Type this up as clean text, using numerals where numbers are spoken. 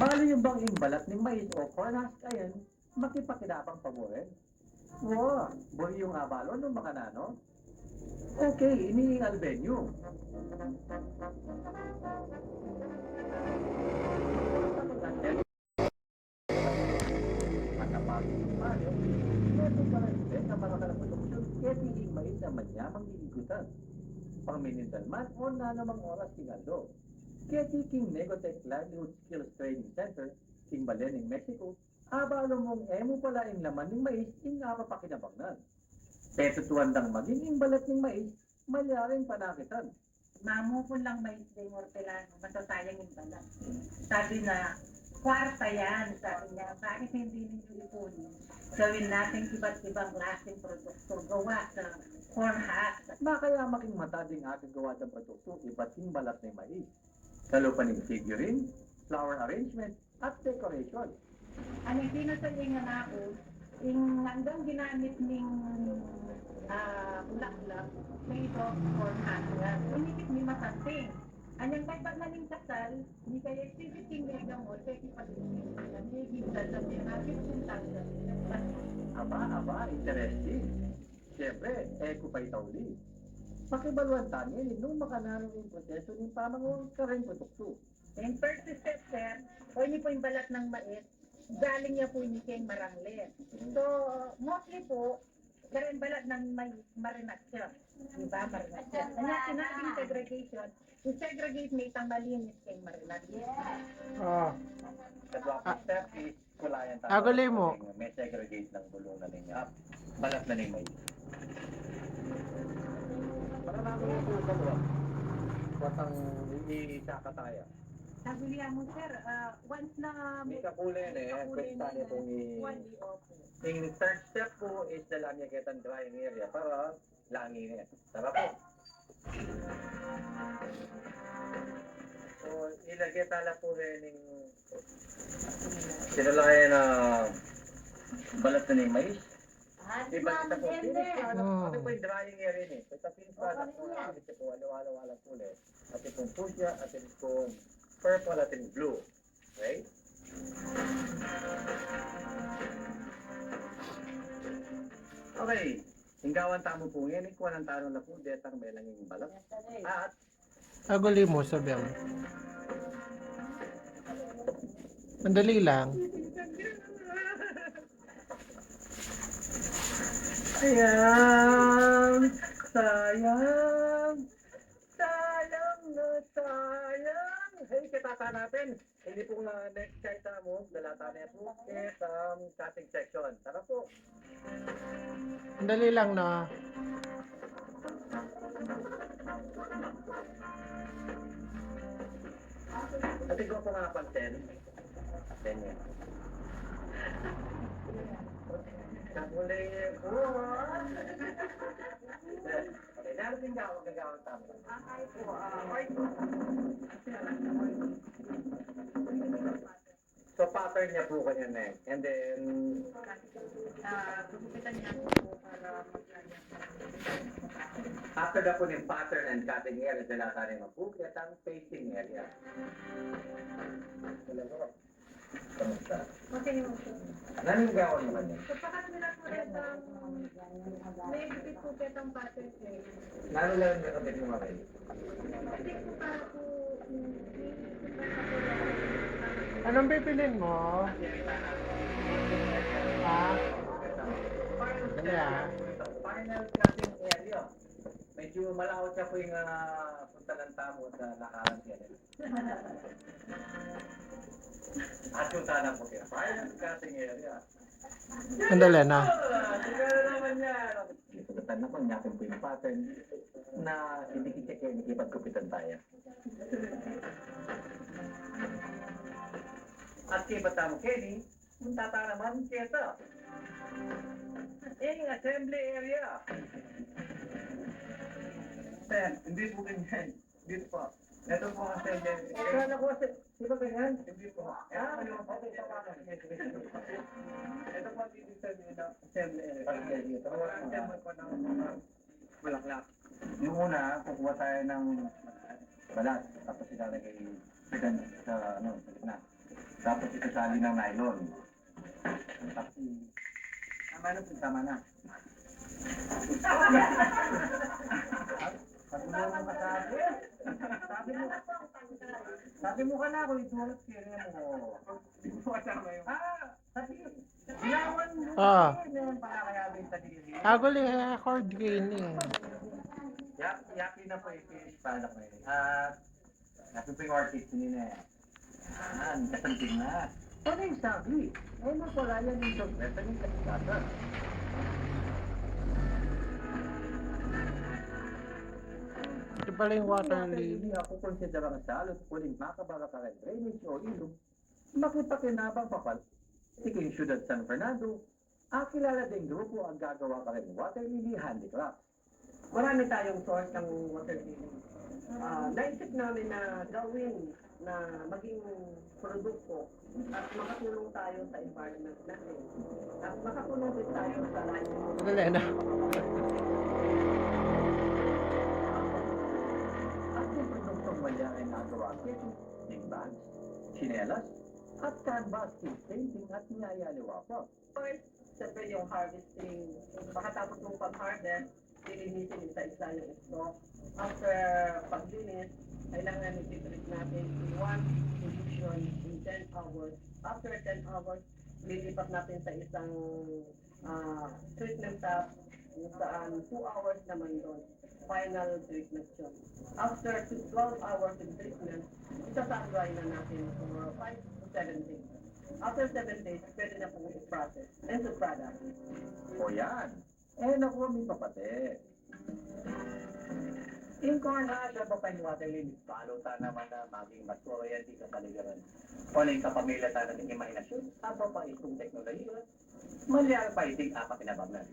Bali yung bang imbalat ni mais o corn husk ayan, makipakinabang paborin. Wow, boy yung abalo ng makanano. Okay, ini albenyo. At ang bagong payo, ito para rin na marakalang produksyon, kaya tingin mais na manyamang igutan. Pang-minintal man o na namang oras tingalo. Kaya tiking Negotech Livelihood Skills Training Center, ting Balen ng Mexico, abalo mong emo pala ang laman ng mais, ing pakinabangnan. Peso tuwandang maging imbalat ng mais, malyaring panakitan. Mamo ko lang mais de hortelano, masasayang yung balat. Sabi na, kwarta yan, sabi niya, bakit hindi ninyo ipunin? Gawin natin iba't ibang klaseng produkto gawa sa corn husk. Kaya making matading ating gawa ng produkto, iba't imbalat ng mais. Kalupan ng figurine, flower arrangement, at decoration. Ang pinasalingan ako, yung hanggang ginamit ning ulak-ulak, may ito corn husk yan. Inipit ni masanting. Anyang kay pag naling kasal, hindi kayo exhibiting mega mo, kaya ipag-isip. Hindi gibdal sa pinakit kung tagdal. Aba, interesting. Siyempre, eko pa'y tauli. Pakibaluan tayo, nung makanano yung proseso ng pamangulang kareng produkto. And first step, sir, pwede po yung balat ng mais, galing niya po yung kay maranglet. So, mostly po, kareng balat ng mais, marinasyon. Diba, marinasyon. Kanya sinabing segregation, yung segregate may tanggalin yung kay marinasyon. Oh. Kadwapang step is kulayan tayo. Agulay mo. May segregate ng bulungan ninyo. Balat na ni may. Para namin yung po dalawa. Watang iisaka tayo. Sabi niya mo, sir, once na May kakulay na eh. Pwesta niya itong yung third step po is dala niya kitang drying area para langin niya. Tara po. So, ilagay tala po rin yung sinalayan na balat na ng mais. Diba kita po, ano po yung drying area niya. Ito pinpada po na ito po, wala kulay. At itong fuchsia, at itong purple, at itong blue. Okay? Okay. Hinggawan tamo po yan. Ikuha ng talo na po. Detang may lang yung balat. At Agulay mo, sabi mo. Mandali lang. sayang, sayang, sayang na sayang. Hey, kitata natin. Hindi po nga next kahit mo, lalata na po is cutting section. Tara po. Mandali lang, no? At ikaw po nga pansin. Ganyan. Nakulay po. Okay, naroon gagawin tama. Ay po, So pattern niya po kanya na eh. And then, gugupitan niya po para magkaya. after na po ng pattern and cutting area, dala tayo mag-bukit ang pasting area. Wala ko. Kamusta? Okay mo po. Naninggawan naman yan. So, pakatula po rin may gupit po petang pattern eh. Lalo lang yung kapit mo mga Kasi po para po, Anong pipilin mo? Ha? Yeah. Final cutting area. Medyo malawot siya po yung punta ng tamo sa lakaran siya. At yung tanang po kaya. Final cutting area. Mandali na. Siguro naman yan. Ipagkatan na po, nyakin po yung pattern na hindi kita kayo nakipagkupitan tayo. At kaya tamo Kenny, punta tayo naman kita. In assembly area. Sir, hindi po ganyan. Dito po. Ito po ang assembly area. Kaya ko kasi, di ba ganyan? Hindi po. Ito po yung ito po ang ibig sabihin ng assembly area. Assembly po ng bulaklak. Yung una, kukuha tayo ng balat. Tapos ilalagay sa gitna. Tapos ikasali ng nylon. Tapos, tama na. Pagulong ka sabi. Sabi mo ka na ako, itulot kaya mo. Hindi mo kasama yun. Sabi, ilawan mo. Meron pala kaya rin sa dili. Agol yung accord gain eh. Yaki na po i-finish pala ko yun. At, natin po yung artist nila eh. Kasanting na. Ano yung sabi? Wala yan yung sorpresa yung kaligatan. Ito pala yung water lily. Hindi ako konsidera ang salot kuling makabara ka rin drainage o ilog. Makipakinabang papal. Ikaw yung syudad San Fernando. Kilala din grupo ang gagawa ka rin water lily handicraft. Marami tayong source ng water lily. Naisip namin na gawin na maging produkto at makatulong tayo sa environment natin. At makatulong din tayo sa livelihood. Sandali na. At yung produktong wala ay nagawa kitting bags, chinelas, at canvas painting at niyayaliwa pa. First, siyempre yung harvesting. Makatapos mong pag-harvest, lilinisin isa-isa yung stock. After paglinis, kailangan i-treat natin in one position in 10 hours. After 10 hours, lilipat natin sa isang treatment tap kung saan 2 hours naman doon. Final treatment yun. After 12 hours of treatment, isa-sun-dry na natin for 5 to 7 days. After 7 days, pwede na pong i-process and to product. O yan. Naku, may papate. Incarnada ba pa yung water lily? Paano ta naman na maging mas royalty ka paligaran? O na yung kapamilya ta natin imahinasyon? Aba pa itong teknolohiya? Malyar pa iting apa pinabagnan.